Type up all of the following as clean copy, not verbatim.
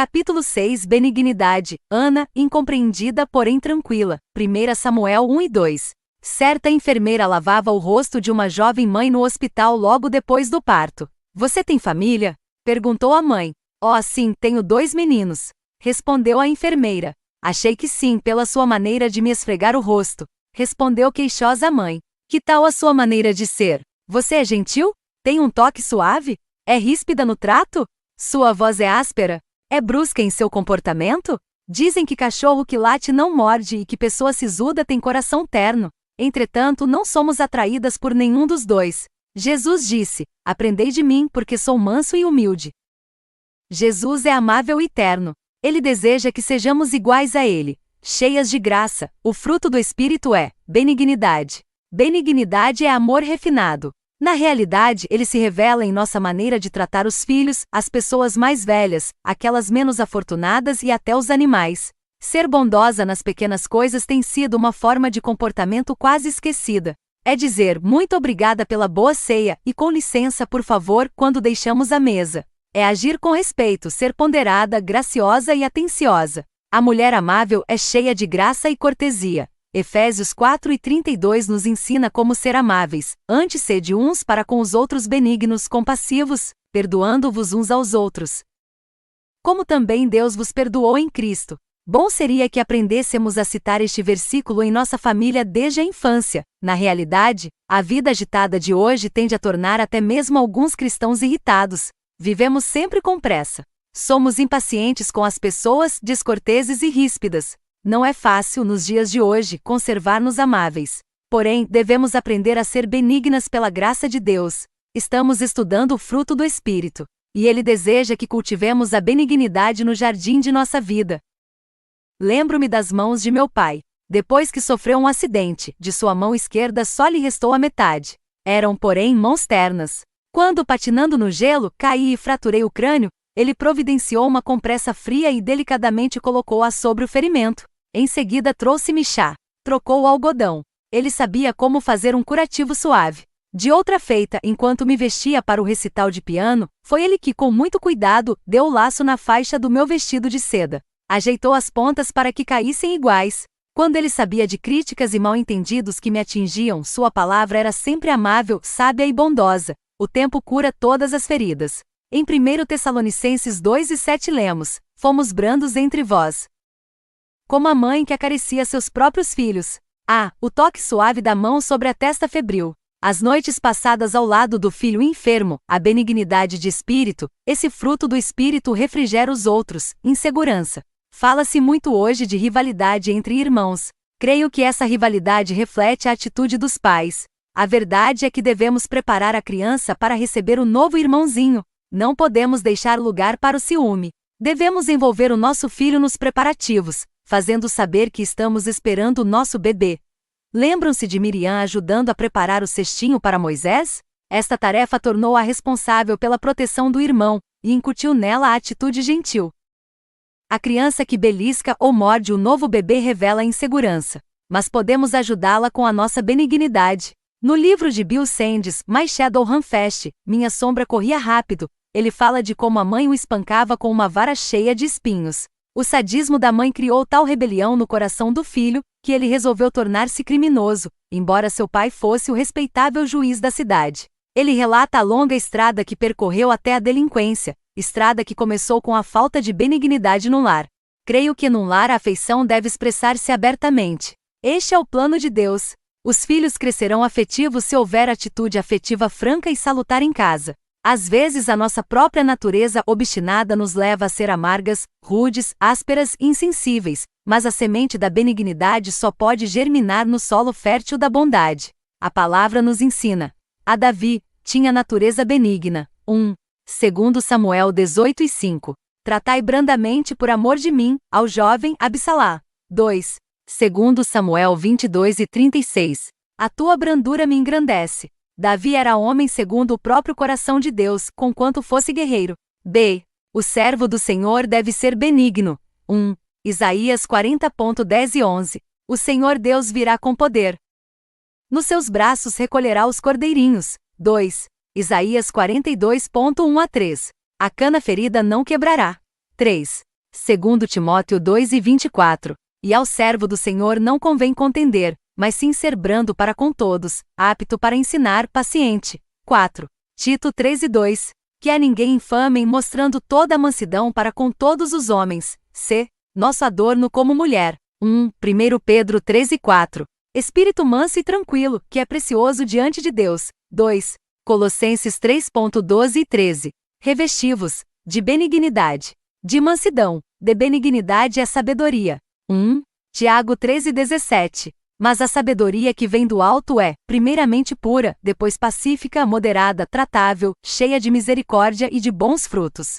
Capítulo 6 Benignidade. Ana, incompreendida porém tranquila. 1 Samuel 1 e 2. Certa enfermeira lavava o rosto de uma jovem mãe no hospital logo depois do parto. Você tem família? Perguntou a mãe. Oh, sim, tenho 2 meninos. Respondeu a enfermeira. Achei que sim, pela sua maneira de me esfregar o rosto. Respondeu queixosa a mãe. Que tal a sua maneira de ser? Você é gentil? Tem um toque suave? É ríspida no trato? Sua voz é áspera? É brusca em seu comportamento? Dizem que cachorro que late não morde e que pessoa sisuda tem coração terno. Entretanto, não somos atraídas por nenhum dos dois. Jesus disse: aprendei de mim, porque sou manso e humilde. Jesus é amável e terno. Ele deseja que sejamos iguais a ele, cheias de graça. O fruto do Espírito é benignidade. Benignidade é amor refinado. Na realidade, ele se revela em nossa maneira de tratar os filhos, as pessoas mais velhas, aquelas menos afortunadas e até os animais. Ser bondosa nas pequenas coisas tem sido uma forma de comportamento quase esquecida. É dizer muito obrigada pela boa ceia e com licença por favor quando deixamos a mesa. É agir com respeito, ser ponderada, graciosa e atenciosa. A mulher amável é cheia de graça e cortesia. Efésios 4:32 nos ensina como ser amáveis, antes sede uns para com os outros benignos, compassivos, perdoando-vos uns aos outros. Como também Deus vos perdoou em Cristo. Bom seria que aprendêssemos a citar este versículo em nossa família desde a infância. Na realidade, a vida agitada de hoje tende a tornar até mesmo alguns cristãos irritados. Vivemos sempre com pressa. Somos impacientes com as pessoas, descorteses e ríspidas. Não é fácil, nos dias de hoje, conservar-nos amáveis. Porém, devemos aprender a ser benignas pela graça de Deus. Estamos estudando o fruto do Espírito. E Ele deseja que cultivemos a benignidade no jardim de nossa vida. Lembro-me das mãos de meu pai. Depois que sofreu um acidente, de sua mão esquerda só lhe restou a metade. Eram, porém, mãos ternas. Quando, patinando no gelo, caí e fraturei o crânio, ele providenciou uma compressa fria e delicadamente colocou-a sobre o ferimento. Em seguida trouxe-me chá. Trocou o algodão. Ele sabia como fazer um curativo suave. De outra feita, enquanto me vestia para o recital de piano, foi ele que, com muito cuidado, deu o laço na faixa do meu vestido de seda. Ajeitou as pontas para que caíssem iguais. Quando ele sabia de críticas e mal-entendidos que me atingiam, sua palavra era sempre amável, sábia e bondosa. O tempo cura todas as feridas. Em 1 Tessalonicenses 2:7 lemos: fomos brandos entre vós, como a mãe que acaricia seus próprios filhos. O toque suave da mão sobre a testa febril. As noites passadas ao lado do filho enfermo, a benignidade de espírito, esse fruto do espírito refrigera os outros, em segurança. Fala-se muito hoje de rivalidade entre irmãos. Creio que essa rivalidade reflete a atitude dos pais. A verdade é que devemos preparar a criança para receber o novo irmãozinho. Não podemos deixar lugar para o ciúme. Devemos envolver o nosso filho nos preparativos, fazendo saber que estamos esperando o nosso bebê. Lembram-se de Miriam ajudando a preparar o cestinho para Moisés? Esta tarefa tornou-a responsável pela proteção do irmão, e incutiu nela a atitude gentil. A criança que belisca ou morde o novo bebê revela insegurança, mas podemos ajudá-la com a nossa benignidade. No livro de Bill Sandes, My Shadow Ran Fast, Minha Sombra Corria Rápido, ele fala de como a mãe o espancava com uma vara cheia de espinhos. O sadismo da mãe criou tal rebelião no coração do filho, que ele resolveu tornar-se criminoso, embora seu pai fosse o respeitável juiz da cidade. Ele relata a longa estrada que percorreu até a delinquência, estrada que começou com a falta de benignidade no lar. Creio que num lar a afeição deve expressar-se abertamente. Este é o plano de Deus. Os filhos crescerão afetivos se houver atitude afetiva franca e salutar em casa. Às vezes a nossa própria natureza obstinada nos leva a ser amargas, rudes, ásperas e insensíveis, mas a semente da benignidade só pode germinar no solo fértil da bondade. A palavra nos ensina. A Davi, tinha natureza benigna. 2 Samuel 18:5. Tratai brandamente por amor de mim, ao jovem Absalá. 2 Samuel 22:36. A tua brandura me engrandece. Davi era homem segundo o próprio coração de Deus, conquanto fosse guerreiro. O servo do Senhor deve ser benigno. Isaías 40:10 e 11. O Senhor Deus virá com poder. Nos seus braços recolherá os cordeirinhos. Isaías 42:1 a 3. A cana ferida não quebrará. 3 Segundo Timóteo 2:24. E ao servo do Senhor não convém contender, mas sim ser brando para com todos, apto para ensinar, paciente. 4. Tito 3:2. Que a ninguém infamem, mostrando toda a mansidão para com todos os homens. C. Nosso adorno como mulher. 1 Pedro 13:4. Espírito manso e tranquilo, que é precioso diante de Deus. 2 Colossenses 3:12 e 13. Revesti-vos de benignidade, de mansidão, de benignidade é sabedoria. 1 Tiago 13:17. Mas a sabedoria que vem do alto é, primeiramente pura, depois pacífica, moderada, tratável, cheia de misericórdia e de bons frutos.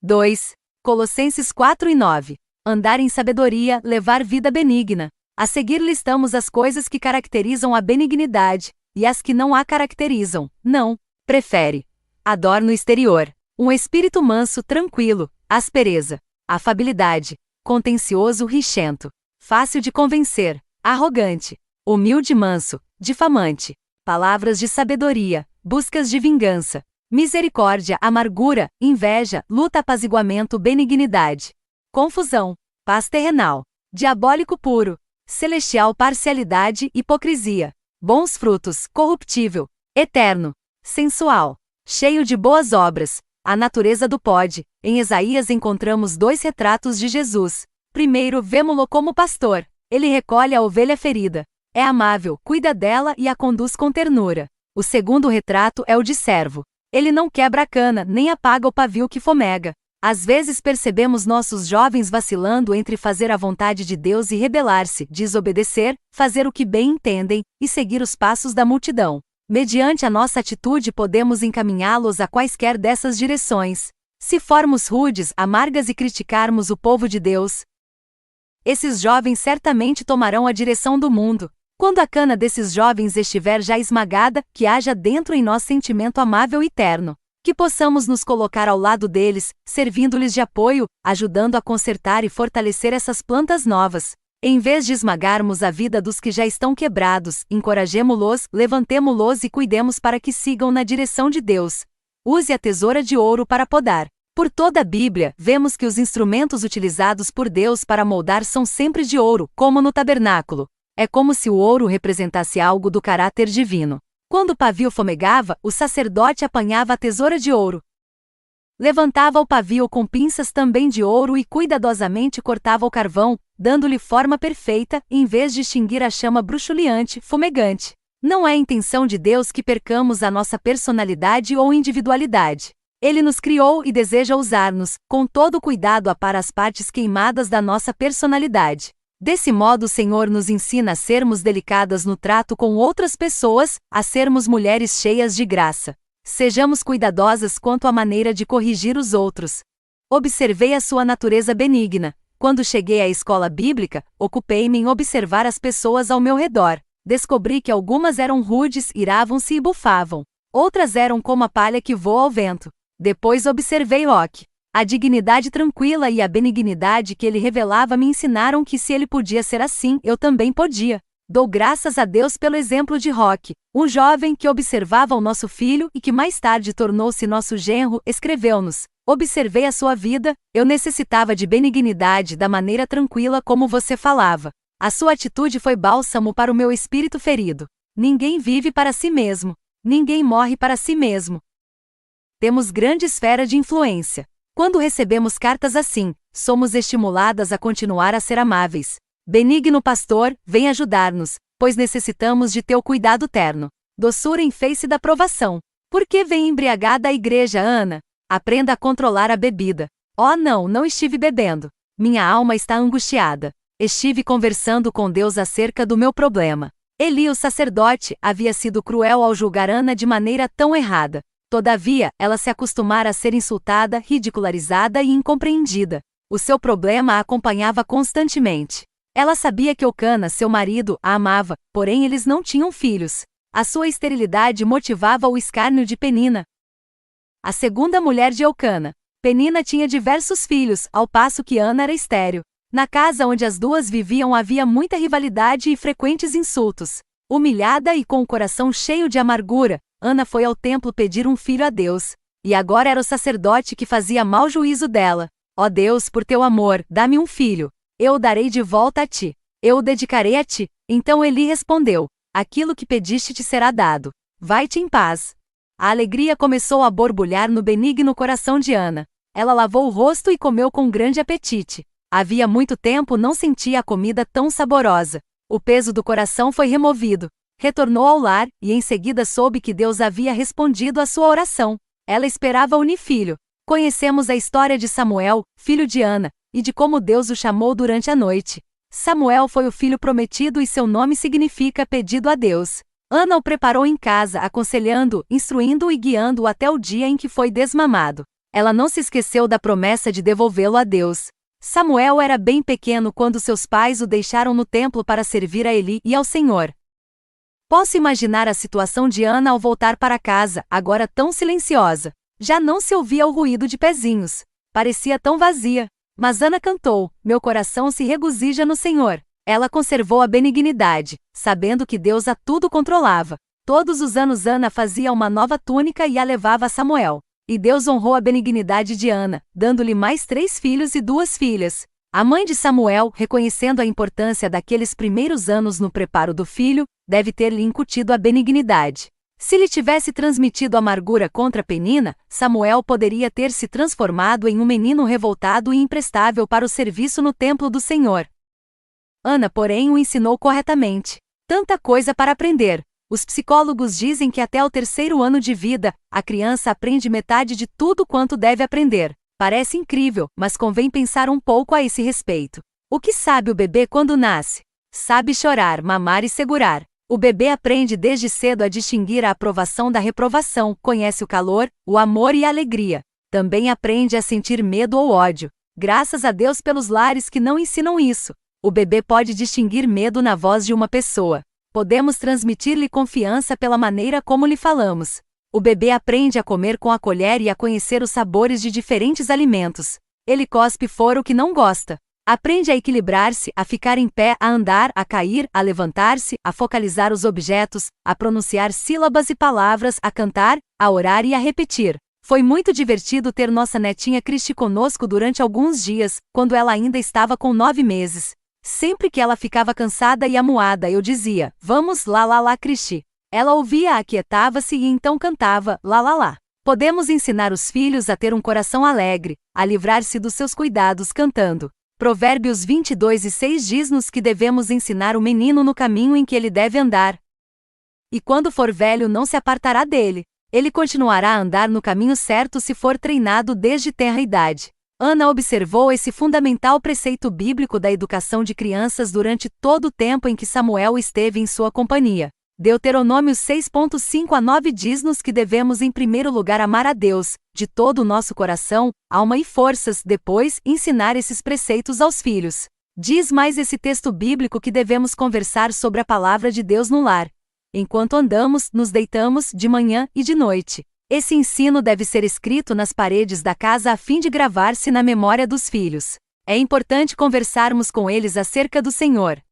2 Colossenses 4:9. Andar em sabedoria, levar vida benigna. A seguir listamos as coisas que caracterizam a benignidade, e as que não a caracterizam. Não. Prefere. Adorno exterior. Um espírito manso, tranquilo, aspereza, afabilidade, contencioso, rixento, fácil de convencer, arrogante, humilde, manso, difamante, palavras de sabedoria, buscas de vingança, misericórdia, amargura, inveja, luta, apaziguamento, benignidade, confusão, paz terrenal, diabólico puro, celestial, parcialidade, hipocrisia, bons frutos, corruptível, eterno, sensual, cheio de boas obras, a natureza do pode. Em Isaías encontramos 2 retratos de Jesus. Primeiro, vemo-lo como pastor. Ele recolhe a ovelha ferida. É amável, cuida dela e a conduz com ternura. O segundo retrato é o de servo. Ele não quebra a cana, nem apaga o pavio que fomega. Às vezes percebemos nossos jovens vacilando entre fazer a vontade de Deus e rebelar-se, desobedecer, fazer o que bem entendem, e seguir os passos da multidão. Mediante a nossa atitude podemos encaminhá-los a quaisquer dessas direções. Se formos rudes, amargas e criticarmos o povo de Deus, esses jovens certamente tomarão a direção do mundo. Quando a cana desses jovens estiver já esmagada, que haja dentro em nós sentimento amável e terno. Que possamos nos colocar ao lado deles, servindo-lhes de apoio, ajudando a consertar e fortalecer essas plantas novas. Em vez de esmagarmos a vida dos que já estão quebrados, encorajemo-los, levantemo-los e cuidemos para que sigam na direção de Deus. Use a tesoura de ouro para podar. Por toda a Bíblia, vemos que os instrumentos utilizados por Deus para moldar são sempre de ouro, como no tabernáculo. É como se o ouro representasse algo do caráter divino. Quando o pavio fomegava, o sacerdote apanhava a tesoura de ouro, levantava o pavio com pinças também de ouro e cuidadosamente cortava o carvão, dando-lhe forma perfeita, em vez de extinguir a chama bruxuleante, fumegante. Não é a intenção de Deus que percamos a nossa personalidade ou individualidade. Ele nos criou e deseja usar-nos, com todo cuidado, para as partes queimadas da nossa personalidade. Desse modo o Senhor nos ensina a sermos delicadas no trato com outras pessoas, a sermos mulheres cheias de graça. Sejamos cuidadosas quanto à maneira de corrigir os outros. Observei a sua natureza benigna. Quando cheguei à escola bíblica, ocupei-me em observar as pessoas ao meu redor. Descobri que algumas eram rudes, iravam-se e bufavam. Outras eram como a palha que voa ao vento. Depois observei Roque. A dignidade tranquila e a benignidade que ele revelava me ensinaram que se ele podia ser assim, eu também podia. Dou graças a Deus pelo exemplo de Roque, um jovem que observava o nosso filho e que mais tarde tornou-se nosso genro. Escreveu-nos: observei a sua vida, eu necessitava de benignidade da maneira tranquila como você falava. A sua atitude foi bálsamo para o meu espírito ferido. Ninguém vive para si mesmo. Ninguém morre para si mesmo. Temos grande esfera de influência. Quando recebemos cartas assim, somos estimuladas a continuar a ser amáveis. Benigno pastor, vem ajudar-nos, pois necessitamos de teu cuidado terno. Doçura em face da provação. Por que vem embriagada à igreja, Ana? Aprenda a controlar a bebida. Oh não, não estive bebendo. Minha alma está angustiada. Estive conversando com Deus acerca do meu problema. Eli, o sacerdote, havia sido cruel ao julgar Ana de maneira tão errada. Todavia, ela se acostumara a ser insultada, ridicularizada e incompreendida. O seu problema a acompanhava constantemente. Ela sabia que Eucana, seu marido, a amava, porém eles não tinham filhos. A sua esterilidade motivava o escárnio de Penina, a segunda mulher de Eucana. Penina tinha diversos filhos, ao passo que Ana era estéril. Na casa onde as duas viviam havia muita rivalidade e frequentes insultos. Humilhada e com o coração cheio de amargura, Ana foi ao templo pedir um filho a Deus. E agora era o sacerdote que fazia mau juízo dela. Ó Deus, por teu amor, dá-me um filho. Eu o darei de volta a ti. Eu o dedicarei a ti. Então Eli respondeu: aquilo que pediste te será dado. Vai-te em paz. A alegria começou a borbulhar no benigno coração de Ana. Ela lavou o rosto e comeu com grande apetite. Havia muito tempo não sentia a comida tão saborosa. O peso do coração foi removido. Retornou ao lar, e em seguida soube que Deus havia respondido à sua oração. Ela esperava unir filho. Conhecemos a história de Samuel, filho de Ana, e de como Deus o chamou durante a noite. Samuel foi o filho prometido e seu nome significa pedido a Deus. Ana o preparou em casa, aconselhando, instruindo e guiando-o até o dia em que foi desmamado. Ela não se esqueceu da promessa de devolvê-lo a Deus. Samuel era bem pequeno quando seus pais o deixaram no templo para servir a Eli e ao Senhor. Posso imaginar a situação de Ana ao voltar para casa, agora tão silenciosa. Já não se ouvia o ruído de pezinhos. Parecia tão vazia. Mas Ana cantou: meu coração se regozija no Senhor. Ela conservou a benignidade, sabendo que Deus a tudo controlava. Todos os anos Ana fazia uma nova túnica e a levava a Samuel. E Deus honrou a benignidade de Ana, dando-lhe mais 3 filhos e 2 filhas. A mãe de Samuel, reconhecendo a importância daqueles primeiros anos no preparo do filho, deve ter-lhe incutido a benignidade. Se lhe tivesse transmitido amargura contra Penina, Samuel poderia ter se transformado em um menino revoltado e imprestável para o serviço no templo do Senhor. Ana, porém, o ensinou corretamente. Tanta coisa para aprender. Os psicólogos dizem que até o 3º ano de vida, a criança aprende metade de tudo quanto deve aprender. Parece incrível, mas convém pensar um pouco a esse respeito. O que sabe o bebê quando nasce? Sabe chorar, mamar e segurar. O bebê aprende desde cedo a distinguir a aprovação da reprovação, conhece o calor, o amor e a alegria. Também aprende a sentir medo ou ódio. Graças a Deus pelos lares que não ensinam isso. O bebê pode distinguir medo na voz de uma pessoa. Podemos transmitir-lhe confiança pela maneira como lhe falamos. O bebê aprende a comer com a colher e a conhecer os sabores de diferentes alimentos. Ele cospe fora o que não gosta. Aprende a equilibrar-se, a ficar em pé, a andar, a cair, a levantar-se, a focalizar os objetos, a pronunciar sílabas e palavras, a cantar, a orar e a repetir. Foi muito divertido ter nossa netinha Cristi conosco durante alguns dias, quando ela ainda estava com 9 meses. Sempre que ela ficava cansada e amuada, eu dizia: vamos lá lá lá, Cristi. Ela ouvia, aquietava-se e então cantava, lá lá lá. Podemos ensinar os filhos a ter um coração alegre, a livrar-se dos seus cuidados cantando. Provérbios 22:6 diz-nos que devemos ensinar o menino no caminho em que ele deve andar. E quando for velho não se apartará dele. Ele continuará a andar no caminho certo se for treinado desde tenra idade. Ana observou esse fundamental preceito bíblico da educação de crianças durante todo o tempo em que Samuel esteve em sua companhia. Deuteronômio 6:5-9 diz-nos que devemos em primeiro lugar amar a Deus, de todo o nosso coração, alma e forças, depois, ensinar esses preceitos aos filhos. Diz mais esse texto bíblico que devemos conversar sobre a palavra de Deus no lar. Enquanto andamos, nos deitamos, de manhã e de noite. Esse ensino deve ser escrito nas paredes da casa a fim de gravar-se na memória dos filhos. É importante conversarmos com eles acerca do Senhor.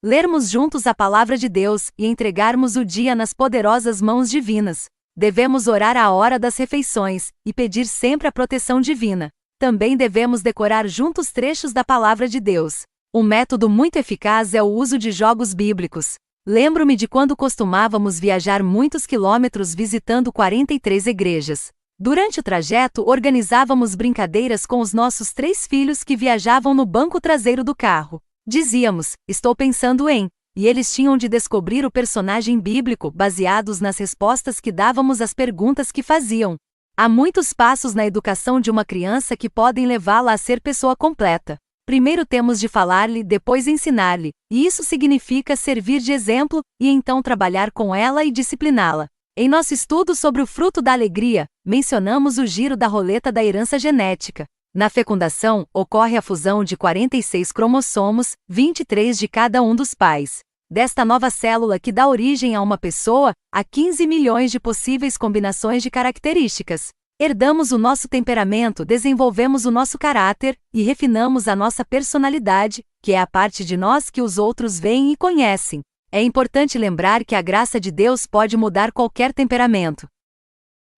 Lermos juntos a palavra de Deus e entregarmos o dia nas poderosas mãos divinas. Devemos orar à hora das refeições e pedir sempre a proteção divina. Também devemos decorar juntos trechos da palavra de Deus. Um método muito eficaz é o uso de jogos bíblicos. Lembro-me de quando costumávamos viajar muitos quilômetros visitando 43 igrejas. Durante o trajeto, organizávamos brincadeiras com os nossos 3 filhos que viajavam no banco traseiro do carro. Dizíamos: estou pensando em... E eles tinham de descobrir o personagem bíblico baseados nas respostas que dávamos às perguntas que faziam. Há muitos passos na educação de uma criança que podem levá-la a ser pessoa completa. Primeiro temos de falar-lhe, depois ensinar-lhe, e isso significa servir de exemplo, e então trabalhar com ela e discipliná-la. Em nosso estudo sobre o fruto da alegria, mencionamos o giro da roleta da herança genética. Na fecundação, ocorre a fusão de 46 cromossomos, 23 de cada um dos pais. Desta nova célula que dá origem a uma pessoa, há 15 milhões de possíveis combinações de características. Herdamos o nosso temperamento, desenvolvemos o nosso caráter e refinamos a nossa personalidade, que é a parte de nós que os outros veem e conhecem. É importante lembrar que a graça de Deus pode mudar qualquer temperamento.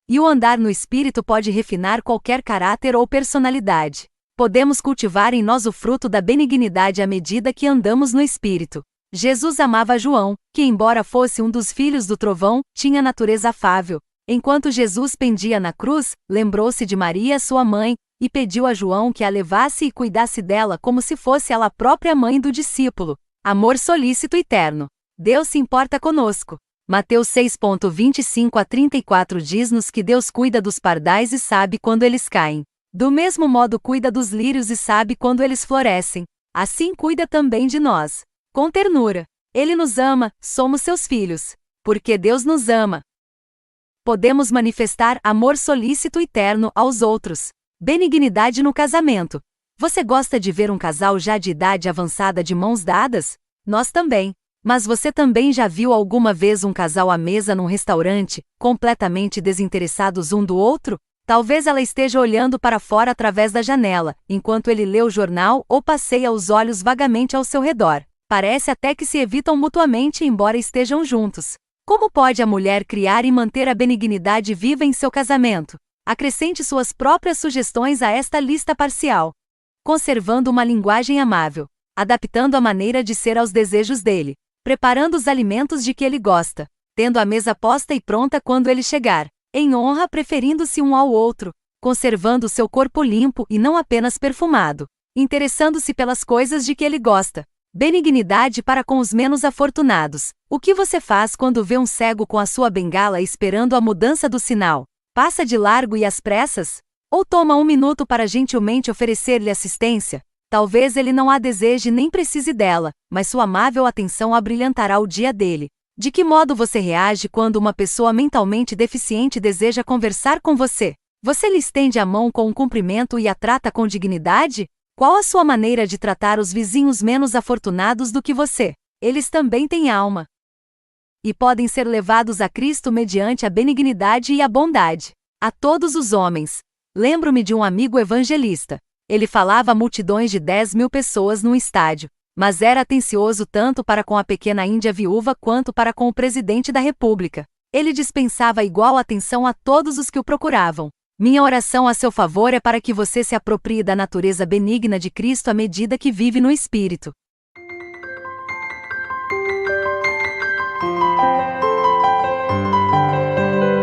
E o andar no Espírito pode refinar qualquer caráter ou personalidade. Podemos cultivar em nós o fruto da benignidade à medida que andamos no Espírito. Jesus amava João, que embora fosse um dos filhos do trovão, tinha natureza afável. Enquanto Jesus pendia na cruz, lembrou-se de Maria, sua mãe, e pediu a João que a levasse e cuidasse dela como se fosse ela a própria mãe do discípulo. Amor solícito e terno. Deus se importa conosco. Mateus 6:25-34 diz-nos que Deus cuida dos pardais e sabe quando eles caem. Do mesmo modo cuida dos lírios e sabe quando eles florescem. Assim cuida também de nós. Com ternura. Ele nos ama, somos seus filhos. Porque Deus nos ama. Podemos manifestar amor solícito e terno aos outros. Benignidade no casamento. Você gosta de ver um casal já de idade avançada de mãos dadas? Nós também. Mas você também já viu alguma vez um casal à mesa num restaurante, completamente desinteressados um do outro? Talvez ela esteja olhando para fora através da janela, enquanto ele lê o jornal ou passeia os olhos vagamente ao seu redor. Parece até que se evitam mutuamente embora estejam juntos. Como pode a mulher criar e manter a benignidade viva em seu casamento? Acrescente suas próprias sugestões a esta lista parcial. Conservando uma linguagem amável. Adaptando a maneira de ser aos desejos dele. Preparando os alimentos de que ele gosta. Tendo a mesa posta e pronta quando ele chegar. Em honra, preferindo-se um ao outro, conservando seu corpo limpo e não apenas perfumado, interessando-se pelas coisas de que ele gosta. Benignidade para com os menos afortunados. O que você faz quando vê um cego com a sua bengala esperando a mudança do sinal? Passa de largo e às pressas? Ou toma um minuto para gentilmente oferecer-lhe assistência? Talvez ele não a deseje nem precise dela, mas sua amável atenção abrilhantará o dia dele. De que modo você reage quando uma pessoa mentalmente deficiente deseja conversar com você? Você lhe estende a mão com um cumprimento e a trata com dignidade? Qual a sua maneira de tratar os vizinhos menos afortunados do que você? Eles também têm alma. E podem ser levados a Cristo mediante a benignidade e a bondade. A todos os homens. Lembro-me de um amigo evangelista. Ele falava a multidões de 10.000 pessoas num estádio. Mas era atencioso tanto para com a pequena índia viúva quanto para com o presidente da República. Ele dispensava igual atenção a todos os que o procuravam. Minha oração a seu favor é para que você se aproprie da natureza benigna de Cristo à medida que vive no Espírito.